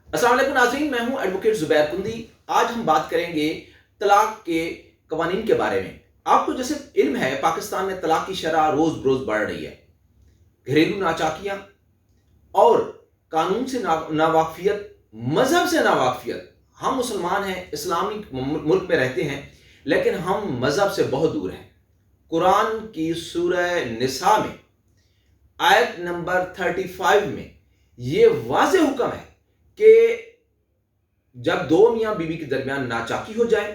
السلام علیکم ناظرین، میں ہوں ایڈوکیٹ زبیر کندی۔ آج ہم بات کریں گے طلاق کے قوانین کے بارے میں۔ آپ کو جیسے علم ہے، پاکستان میں طلاق کی شرح روز بروز بڑھ رہی ہے۔ گھریلو ناچاکیاں اور قانون سے ناواقفیت، مذہب سے ناواقفیت۔ ہم مسلمان ہیں، اسلامی ملک میں رہتے ہیں، لیکن ہم مذہب سے بہت دور ہیں۔ قرآن کی سورہ نساء میں آیت نمبر 35 میں یہ واضح حکم ہے کہ جب دو میاں بیوی کے درمیان ناچاکی ہو جائے،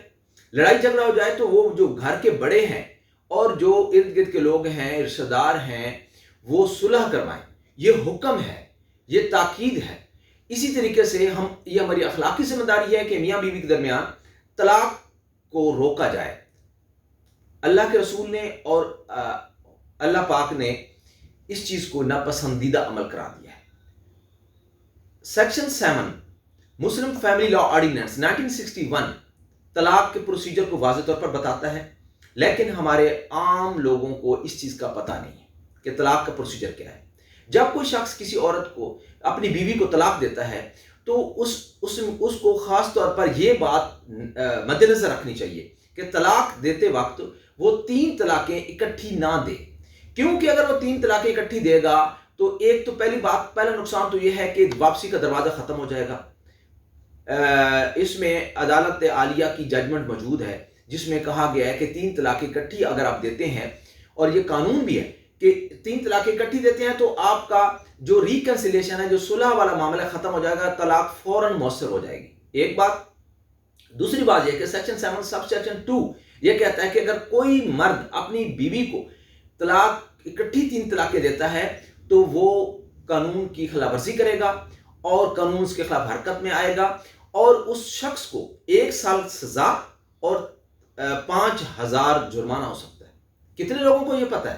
لڑائی جھگڑا ہو جائے، تو وہ جو گھر کے بڑے ہیں اور جو ارد گرد کے لوگ ہیں، رشتہ دار ہیں، وہ صلح کروائیں۔ یہ حکم ہے، یہ تاکید ہے۔ اسی طریقے سے یہ ہماری اخلاقی ذمہ داری ہے کہ میاں بیوی کے درمیان طلاق کو روکا جائے۔ اللہ کے رسول نے اور اللہ پاک نے اس چیز کو ناپسندیدہ عمل قرار دیا ہے۔ سیکشن 7 مسلم فیملی لا آرڈیننس 1961 طلاق کے پروسیجر کو واضح طور پر بتاتا ہے، لیکن ہمارے عام لوگوں کو اس چیز کا پتہ نہیں ہے کہ طلاق کا پروسیجر کیا ہے۔ جب کوئی شخص کسی عورت کو، اپنی بیوی کو طلاق دیتا ہے، تو اس کو خاص طور پر یہ بات مد نظر رکھنی چاہیے کہ طلاق دیتے وقت وہ 3 طلاقیں اکٹھی نہ دے، کیونکہ اگر وہ 3 طلاقیں اکٹھی دے گا تو پہلا نقصان تو یہ ہے کہ واپسی کا دروازہ ختم ہو جائے گا۔ اس میں عدالت عالیہ کی ججمنٹ موجود ہے، جس میں کہا گیا ہے کہ 3 طلاقیں اکٹھی اگر آپ دیتے ہیں، اور یہ قانون بھی ہے کہ 3 طلاقیں اکٹھی دیتے ہیں، تو آپ کا جو ریکنسیلیشن ہے، جو صلح والا معاملہ ختم ہو جائے گا، طلاق فوراً مؤثر ہو جائے گی۔ ایک بات۔ دوسری بات یہ کہ سیکشن 7 سب سیکشن 2 یہ کہتا ہے کہ اگر کوئی مرد اپنی بیوی کو طلاق اکٹھی 3 طلاقیں دیتا ہے، تو وہ قانون کی خلاف ورزی کرے گا اور قانون اس کے خلاف حرکت میں آئے گا، اور اس شخص کو 1 سال سزا اور 5,000 جرمانہ ہو سکتا ہے۔ کتنے لوگوں کو یہ پتہ ہے؟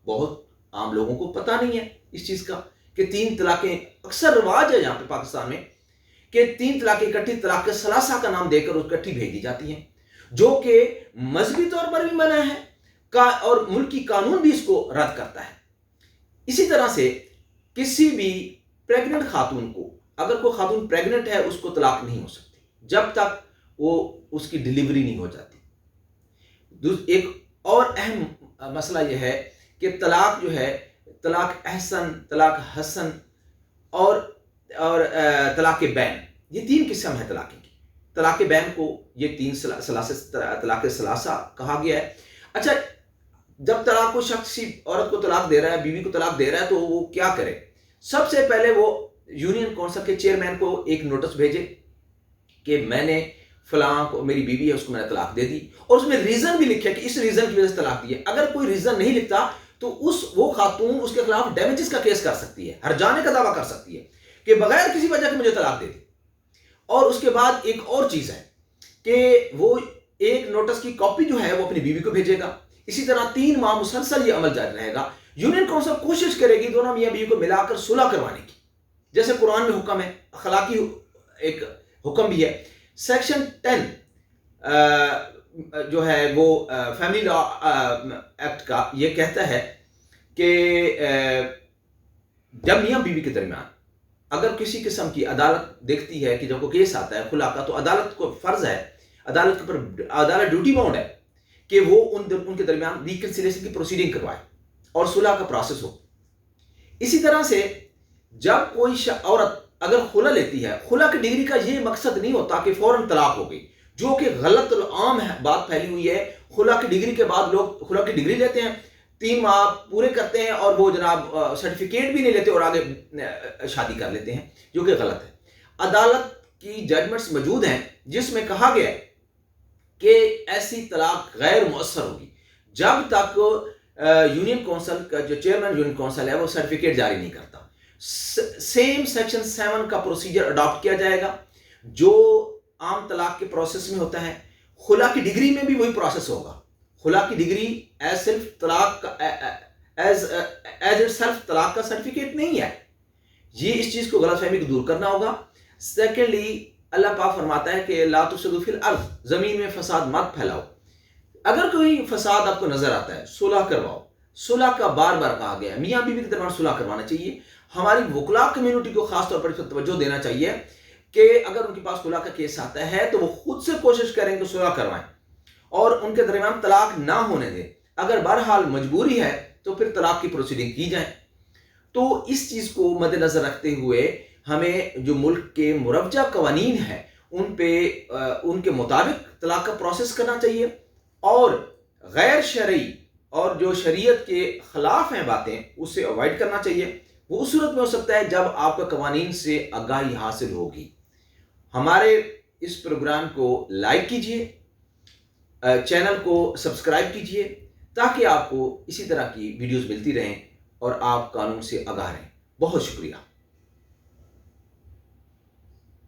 بہت عام لوگوں کو پتہ نہیں ہے اس چیز کا کہ 3 طلاقیں، اکثر رواج ہے یہاں پہ پاکستان میں کہ 3 طلاقیں اکٹھی، طلاق ثلاثہ کا نام دے کر اکٹھی بھیج دی جاتی ہیں، جو کہ مذہبی طور پر بھی منع ہے اور ملکی قانون بھی اس کو رد کرتا ہے۔ اسی طرح سے کسی بھی پریگننٹ خاتون کو، اگر کوئی خاتون پریگننٹ ہے، اس کو طلاق نہیں ہو سکتی جب تک وہ اس کی ڈیلیوری نہیں ہو جاتی۔ ایک اور اہم مسئلہ یہ ہے کہ طلاق جو ہے، طلاق احسن، طلاق حسن اور طلاق بین، یہ 3 قسم ہے طلاق کی۔ طلاق بین کو یہ 3 طلاق ثلاثہ کہا گیا ہے۔ اچھا، جب طلاق کو شخص عورت کو طلاق دے رہا ہے، بیوی کو طلاق دے رہا ہے، تو وہ کیا کرے؟ سب سے پہلے وہ یونین کونسل کے چیئرمین کو ایک نوٹس بھیجے کہ میں نے فلاں کو، میری بیوی ہے، اس کو میں نے طلاق دے دی، اور اس میں ریزن بھی لکھے کہ اس ریزن کی وجہ سے طلاق دی ہے۔ اگر کوئی ریزن نہیں لکھتا تو وہ خاتون اس کے خلاف ڈیمیجز کا کیس کر سکتی ہے، ہرجانے کا دعویٰ کر سکتی ہے کہ بغیر کسی وجہ کے مجھے طلاق دے دی۔ اور اس کے بعد ایک اور چیز ہے کہ وہ ایک نوٹس کی کاپی جو ہے وہ اپنی بیوی کو بھیجے گا۔ اسی طرح 3 ماہ مسلسل یہ عمل جاری رہے گا۔ یونین کونسل کوشش کرے گی دونوں میاں بیوی کو ملا کر صلح کروانے کی، جیسے قرآن میں حکم ہے، اخلاقی ایک حکم بھی ہے۔ سیکشن 10 جو ہے وہ فیملی لا ایکٹ کا یہ کہتا ہے کہ جب میاں بیوی کے درمیان اگر کسی قسم کی عدالت دیکھتی ہے کہ جب کوئی کیس آتا ہے خلا کا، تو عدالت کو فرض ہے، عدالت پر عدالت ڈیوٹی باؤنڈ ہے کہ وہ ان کے درمیان ریکنسیلیشن کی پروسیڈنگ کروائے اور صلح کا پروسیس ہو۔ اسی طرح سے جب کوئی عورت اگر خلا لیتی ہے، خلا کی ڈگری کا یہ مقصد نہیں ہوتا کہ فوراً طلاق ہو گئی، جو کہ غلط عام بات پھیلی ہوئی ہے۔ خلا کی ڈگری کے بعد لوگ خلا کی ڈگری لیتے ہیں، 3 ماہ پورے کرتے ہیں، اور وہ جناب سرٹیفکیٹ بھی نہیں لیتے اور آگے شادی کر لیتے ہیں، جو کہ غلط ہے۔ عدالت کی ججمنٹس موجود ہیں جس میں کہا گیا ہے کہ ایسی طلاق غیر مؤثر ہوگی جب تک یونین کونسل کا جو چیئرمین یونین کونسل ہے وہ سرٹیفکیٹ جاری نہیں کرتا۔ سیم سیکشن 7 کا پروسیجر اڈاپٹ کیا جائے گا جو عام طلاق کے پروسیس میں ہوتا ہے۔ خلا کی ڈگری میں بھی وہی پروسیس ہوگا۔ خلا کی ڈگری ایز اٹ سیلف طلاق کا سرٹیفکیٹ نہیں ہے۔ یہ اس چیز کو غلط فہمی کو دور کرنا ہوگا۔ سیکنڈلی، اللہ پاک فرماتا ہے کہ لا تفسدوا فی الارض، زمین میں فساد مت پھیلاؤ۔ اگر کوئی فساد آپ کو نظر آتا ہے، صلح کرواؤ۔ صلح کا بار بار کہا گیا ہے، میاں بیوی کے درمیان صلح کروانا چاہیے۔ ہماری وکلاء کمیونٹی کو خاص طور پر اس پر توجہ دینا چاہیے کہ اگر ان کے پاس خلا کا کیس آتا ہے تو وہ خود سے کوشش کریں کہ صلح کروائیں اور ان کے درمیان طلاق نہ ہونے دیں. اگر بہرحال مجبوری ہے تو پھر طلاق کی پروسیڈنگ کی جائیں. تو اس چیز کو مد نظر رکھتے ہوئے ہمیں جو ملک کے مروجہ قوانین ہیں ان پہ ان کے مطابق طلاق کا پروسیس کرنا چاہیے، اور غیر شرعی اور جو شریعت کے خلاف ہیں باتیں اس سے اوائڈ کرنا چاہیے. وہ اس صورت میں ہو سکتا ہے جب آپ کو قوانین سے آگاہی حاصل ہوگی. ہمارے اس پروگرام کو لائک کیجئے، چینل کو سبسکرائب کیجئے تاکہ آپ کو اسی طرح کی ویڈیوز ملتی رہیں اور آپ قانون سے آگاہ رہیں. بہت شکریہ.